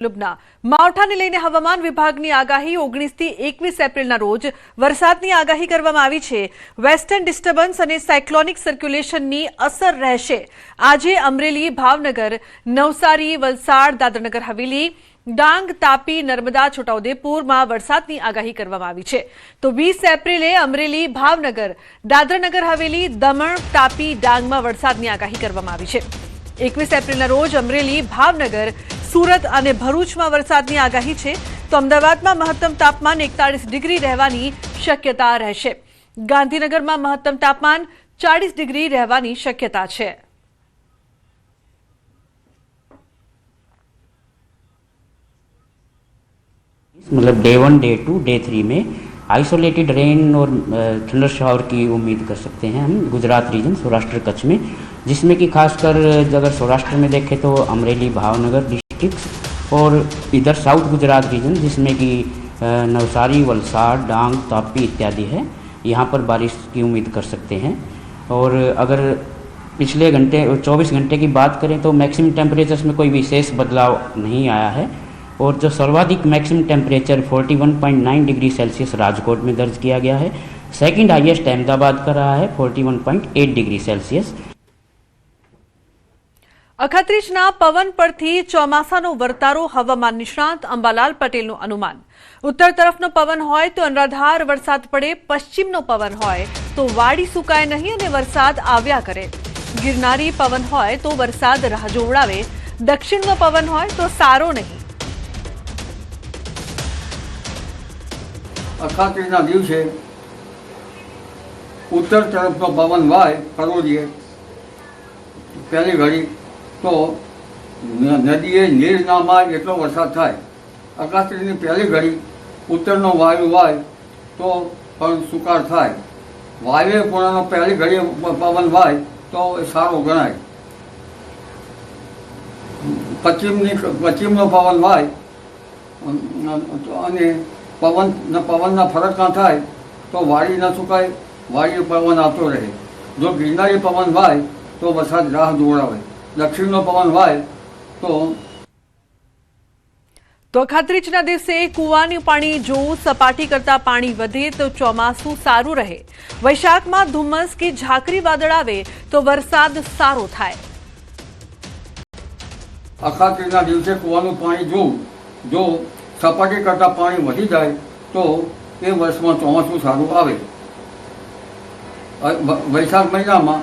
લબના માવઠાને લઈને હવામાન વિભાગની આગાહી 19 થી 21 એપ્રિલના રોજ વરસાદની આગાહી કરવામાં આવી છે। વેસ્ટર્ન ડિસ્ટર્બન્સ અને સાયક્લોનિક સર્ક્યુલેશનની અસર રહેશે। આજે અમરેલી, ભાવનગર, નવસારી, વલસાડ, દાદરાનગર હવેલી, ડાંગ, તાપી, નર્મદા, છોટાઉદેપુરમાં વરસાદની આગાહી કરવામાં આવી છે। તો 20 એપ્રિલે અમરેલી, ભાવનગર, દાદરાનગર હવેલી, દમણ, તાપી, ડાંગમાં વરસાદની આગાહી કરવામાં આવી છે। 21 એપ્રિલના રોજ અમરેલી, ભાવનગર, सूरत और भरूच में वरसाद की आगाही है। तो अमदावाद में महत्तम तापमान 41 डिग्री रहवानी शक्यता रहेशे। गांधीनगर में महत्तम तापमान 40 डिग्री रहवानी शक्यता है। मतलब डे 1, डे 2, डे 3 में आइसोलेटेड रेन और थंडर शावर की उम्मीद कर सकते हैं हम गुजरात रीजन, सौराष्ट्र, कच्छ में, जिसमें कि खासकर अगर सौराष्ट्र में देखें तो अमरेली, भावनगर और इधर साउथ गुजरात रीजन जिसमें कि नवसारी, वलसाड, डांग, तापी इत्यादि है, यहाँ पर बारिश की उम्मीद कर सकते हैं। और अगर पिछले 24 घंटे की बात करें तो मैक्सिमम टेम्परेचर्स में कोई विशेष बदलाव नहीं आया है। और जो सर्वाधिक maximum temperature 41.9 degree Celsius Rajkot में दर्ज किया गया है। सेकंड हाईएस्ट अहमदाबाद का रहा है 41.8 डिग्री सेल्सियस। अखत्रीजना पवन परथी चौमासानो वर्तारो हवामान निष्णांत अंबालाल पटेलનું अनुमान। उत्तर तरफनो पवन होय तो अनराधार वरसाद पड़े, पश्चिमनो पवन होय तो वाड़ी सुकाय नहीं अने वरसाद આવ્યા કરે। गिरनारी पवन होय तो वरसाद राह जोवડાવે, दक्षिणनो पवन होय तो सारो नहीं। अखात्रीना दिवसे उत्तर तरफनो पवन वाय करवो जोईए। पहली घड़ी तो नदीए नीर ना माय एटलो वरसाद थाय। अखात्रीनी पहली घड़ी उत्तरनो वायु वाय तो पण सुकार थाय। वायव्य पूर्णनो पहली घड़ी पवन वाय तो सारो गणाय। पश्चिमनो पवन वाय अने पवनना फरक ना थाय तो वाड़ी न सुकाय, वाड़ी पवन आवतो रहे। जो गिरनारी पवन वाय तो वरसाद राह जोवડાવે, दक्षिणનો પવન વાય તો અખાત્રીજના દિવસે કુવાનું પાણી જો સપાટી કરતા પાણી વધે તો ચોમાસું સારું રહે। વૈશાખમાં ધુમ્મસ કે ઝાકરી વાદળ આવે તો વરસાદ સારો થાય। અખાત્રીજના દિવસે કુવાનું પાણી જો સપાટી કરતા પાણી વધી જાય તો એ વર્ષમાં ચોમાસું સારું આવે। વૈશાખ મહિનામાં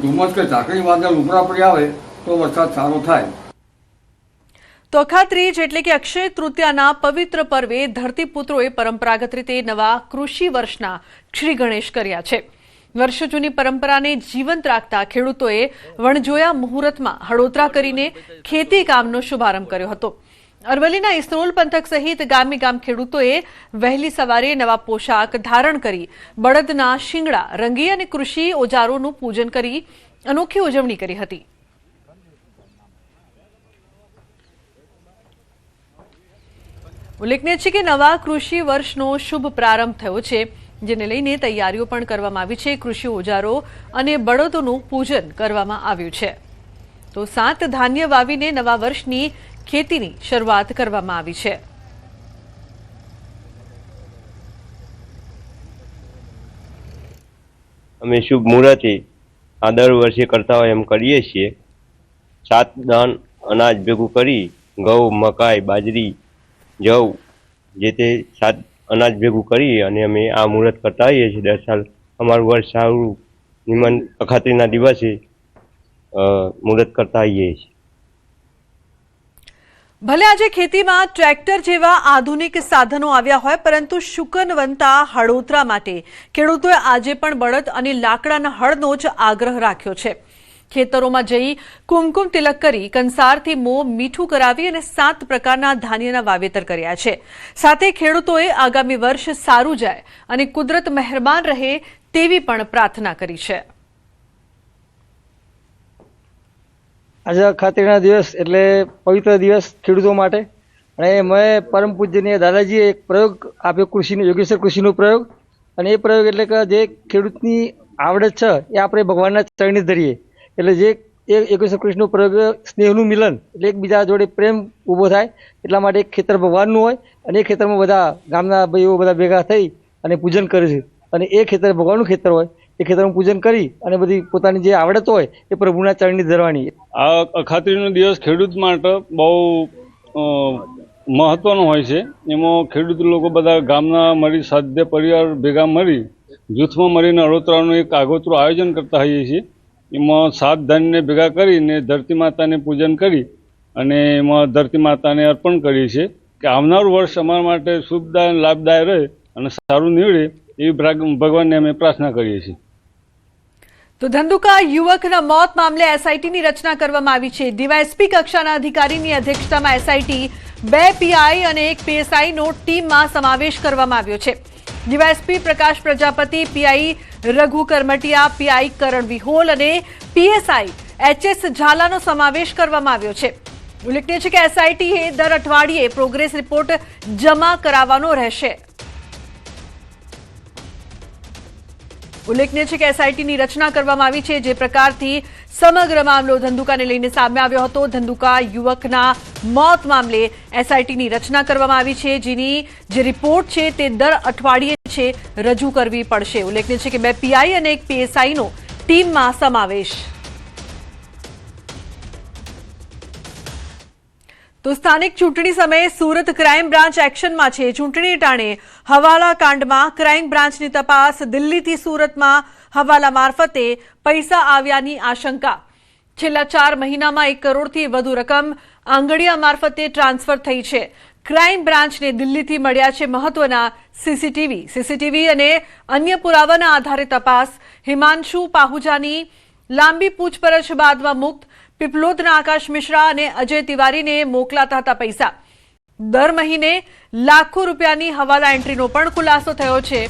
ધુમ્મસ કે ઝાકરી વાદળ ઉભરા પડી આવે તો વરસાદ સારો થાય। તો અખાત્રીજ એટલે કે અક્ષય તૃતીયાના પવિત્ર પર્વે ધરતીપુત્રોએ પરંપરાગત રીતે નવા કૃષિ વર્ષના શ્રી ગણેશ કર્યા છે। વર્ષો જૂની પરંપરાને જીવંત રાખતા ખેડૂતોએ વણજોયા મુહૂર્તમાં હળોતરા કરીને ખેતી કામનો શુભારંભ કર્યો હતો। અરવલ્લીના ઇસરોલ પંથક સહિત ગામે ગામ ખેડૂતોએ વહેલી સવારે નવા પોશાક ધારણ કરી બળદના શિંગડા રંગી અને કૃષિ ઓજારોનું પૂજન કરી અનોખી ઉજવણી કરી હતી। ઉલ્લેખનીય છે કે નવા કૃષિ વર્ષનો શુભ પ્રારંભ થયો છે, જેને લઈને તૈયારીઓ પણ કરવામાં આવી છે। કૃષિ ઓજારો અને બળદોનું પૂજન કરવામાં આવ્યું છે। તો 7 ધાન્ય વાવીને નવા વર્ષની ખેતીની શરૂઆત કરવામાં આવી છે। અમે શુભ મુહૂર્તે આ દર વર્ષે કરતા હોય એમ કરીએ છીએ। 7 દાન અનાજ ભેગું કરી ઘઉં, મકાઈ, બાજરી, જવ જે તે 7 અનાજ ભેગું કરી અને અમે આ મુહૂર્ત કરતા હોઈએ છીએ। દર સાલ અમારું વર્ષ સારું નિમન અખાત્રીના દિવસે મુહૂર્ત કરતા હોઈએ છીએ। ભલે આજે ખેતીમાં ટ્રેક્ટર જેવા આધુનિક સાધનો આવ્યા હોય, પરંતુ શુકનવંતા હળોતરા માટે ખેડૂતોએ આજે પણ બળદ અને લાકડાના હળનો જ આગ્રહ રાખ્યો છે। ખેતરોમાં જઈ કુમકુમ તિલક કરી કંસારથી મોં મીઠું કરાવી અને 7 પ્રકારના ધાન્યના વાવેતર કર્યા છે। સાથે ખેડૂતોએ આગામી વર્ષ સારું જાય અને કુદરત મહેરબાન રહે તેવી પણ પ્રાર્થના કરી છે। આજે અખાત્રીના દિવસ એટલે પવિત્ર દિવસ ખેડૂતો માટે અને મેં પરમ પૂજ્યનીય દાદાજીએ એક પ્રયોગ આપ્યો કૃષિનો, યોગેશ્વર કૃષિનો પ્રયોગ। અને એ પ્રયોગ એટલે કે જે ખેડૂતની આવડત છે એ આપણે ભગવાનના ચરણે ધરીએ। એટલે જે એ યોગેશ્વર કૃષ્ણનો પ્રયોગ સ્નેહનું મિલન, એટલે એકબીજા જોડે પ્રેમ ઊભો થાય એટલા માટે એક ખેતર ભગવાનનું હોય અને એ ખેતરમાં બધા ગામના ભાઈઓ બધા ભેગા થઈ અને પૂજન કરે છે. અને એ ખેતર ભગવાનનું ખેતર હોય, એ ખેતરનું પૂજન કરી અને બધી પોતાની જે આવડત હોય એ પ્રભુના ચરણની ધરવાની. આ અખાત્રીનો દિવસ ખેડૂત માટે બહુ મહત્વનો હોય છે. એમાં ખેડૂત લોકો બધા ગામના મળી સાધ્ય પરિવાર ભેગા મળી જૂથમાં મળીને અળોતરાનું એક આગોતરું આયોજન કરતા હોઈએ છીએ. એમાં 7 ધાન્યને ભેગા કરીને ધરતી માતાને પૂજન કરી અને એમાં ધરતી માતાને અર્પણ કરીએ છીએ કે આવનારું વર્ષ અમારા માટે શુભદાય અને લાભદાય રહે અને સારું નીવડે એવી ભગવાનને અમે પ્રાર્થના કરીએ છીએ. તો ધંધુકા યુવકના મોત મામલે એસઆઈટીની રચના કરવામાં આવી છે. ડીવાયએસપી કક્ષાના અધિકારીની અધ્યક્ષતામાં એસઆઈટી 2 પીઆઈ અને 1 પીએસઆઈનો ટીમમાં સમાવેશ કરવામાં આવ્યો છે. ડીવાયએસપી પ્રકાશ પ્રજાપતિ, પીઆઈ રઘુ કરમટિયા, પીઆઈ કરણ વિહોલ અને પીએસઆઈ એચએસ ઝાલાનો સમાવેશ કરવામાં આવ્યો છે. ઉલ્લેખનીય છે કે એસઆઈટીએ દર અઠવાડિયે પ્રોગ્રેસ રિપોર્ટ જમા કરાવવાનો રહેશે. ઉલ્લેખનીય છે કે એસઆઈટીની રચના કરવામાં આવી છે. જે પ્રકારથી સમગ્ર મામલો ધંધુકાને લઈને સામે આવ્યો હતો, ધંધુકા યુવકના મોત મામલે એસઆઈટીની રચના કરવામાં આવી છે, જેની જે રિપોર્ટ છે તે દર અઠવાડિયે છે રજૂ કરવી પડશે. ઉલ્લેખનીય છે કે 2 પીઆઈ અને 1 પીએસઆઈનો ટીમમાં સમાવેશ. તો સ્થાનિક ચૂંટણી સમયે સુરત ક્રાઇમ બ્રાન્ચ એક્શનમાં છે. ચૂંટણી ટાણે હવાલા કાંડમાં ક્રાઇમ બ્રાન્ચની તપાસ. દિલ્હીથી સુરતમાં હવાલા મારફતે પૈસા આવ્યાની આશંકા. છેલ્લા 4 મહિનામાં 1 કરોડથી વધુ રકમ આંગડિયા મારફતે ટ્રાન્સફર થઈ છે. ક્રાઇમ બ્રાન્ચને દિલ્હીથી મળ્યા છે મહત્વના સીસીટીવી અને અન્ય પુરાવાના આધારે તપાસ. હિમાંશુ પાહુજાની લાંબી પૂછપરછ બાદમાં મુક્ત. પીપલોદના આકાશ મિશ્રા અને અજય તિવારીને મોકલાતા હતા પૈસા. દર મહિને લાખો રૂપિયાની હવાલા એન્ટ્રીનો પણ ખુલાસો થયો છે.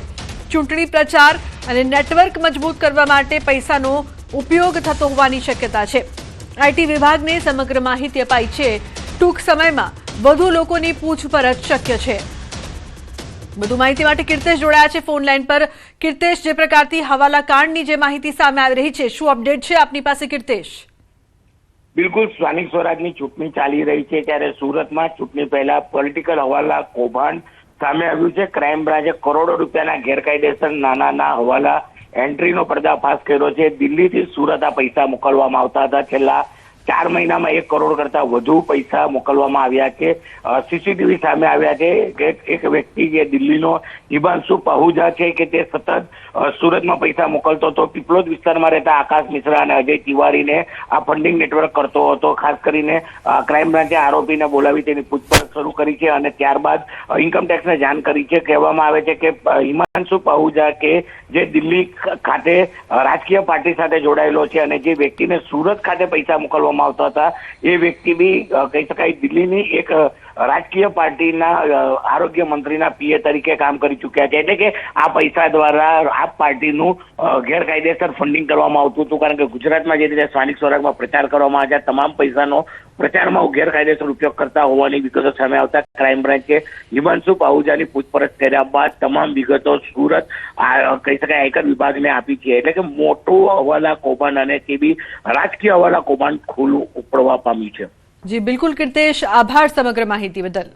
ચૂંટણી પ્રચાર અને નેટવર્ક મજબૂત કરવા માટે પૈસાનો ઉપયોગ થતો હોવાની શક્યતા છે. આઈટી વિભાગને સમગ્ર માહિતી અપાઈ છે. ટૂંક સમયમાં વધુ લોકોની પૂછપરછ શક્ય છે. વધુ માહિતી માટે કીર્તેશ જોડાયા છે ફોન લાઈન પર. કીર્તેશ, જે પ્રકારથી હવાલા કાંડની જે માહિતી સામે આવી રહી છે, શું અપડેટ છે આપની પાસે કીર્તેશ? બિલકુલ, સ્થાનિક સ્વરાજની ચૂંટણી ચાલી રહી છે ત્યારે સુરતમાં ચૂંટણી પહેલા પોલિટિકલ હવાલા કૌભાંડ સામે આવ્યું છે. ક્રાઇમ બ્રાન્ચે કરોડો રૂપિયાના ગેરકાયદેસર નાના હવાલા એન્ટ્રીનો પર્દાફાશ કર્યો છે. દિલ્હીથી સુરત આ પૈસા મોકલવામાં આવતા હતા. છેલ્લા 4 મહિનામાં 1 કરોડ કરતા વધુ પૈસા મોકલવામાં આવ્યા છે. સીસીટીવી સામે આવ્યા છે કે એક વ્યક્તિ જે દિલ્હીનો હિમાંશુ પાહુજા છે કે તે સતત સુરતમાં પૈસા મોકલતો હતો. પીપલોદ વિસ્તારમાં રહેતા આકાશ મિશ્રા અને અજય તિવારીને આ ફંડિંગ નેટવર્ક કરતો હતો. ખાસ કરીને ક્રાઇમ બ્રાન્ચે આરોપીને બોલાવી તેની પૂછપરછ શરૂ કરી છે અને ત્યારબાદ ઇન્કમટેક્સને જાણ કરી છે. કહેવામાં આવે છે કે હિમાંશુ પાહુજા કે જે દિલ્હી ખાતે રાજકીય પાર્ટી સાથે જોડાયેલો છે અને જે વ્યક્તિને સુરત ખાતે પૈસા મોકલવામાં આવતા હતા એ વ્યક્તિ બી કહી શકાય દિલ્હીની એક રાજકીય પાર્ટીના આરોગ્ય મંત્રીના પીએ તરીકે કામ કરી ચૂક્યા છે. એટલે કે આ પૈસા દ્વારા આ પાર્ટીનું ગેરકાયદેસર ફંડિંગ કરવામાં આવતું હતું. કારણ કે ગુજરાતમાં જે રીતે સ્થાનિક સ્વરાજમાં પ્રચાર કરવામાં આવ્યા તમામ પૈસાનો પ્રચારમાં ગેરકાયદેસર ઉપયોગ કરતા હોવાની વિગતો સામે આવતા ક્રાઇમ બ્રાન્ચે હિમાંશુ પાહુજાની પૂછપરછ કર્યા બાદ તમામ વિગતો સુરત કહી શકાય આયકર વિભાગને આપી છે. એટલે કે મોટું હવાલા કૌભાંડ અને તે બી રાજકીય હવાલા કૌભાંડ ખુલ્લું ઉપડવા પામ્યું છે. જી બિલકુલ કીર્તેશ, આભાર સમગ્ર માહિતી બદલ.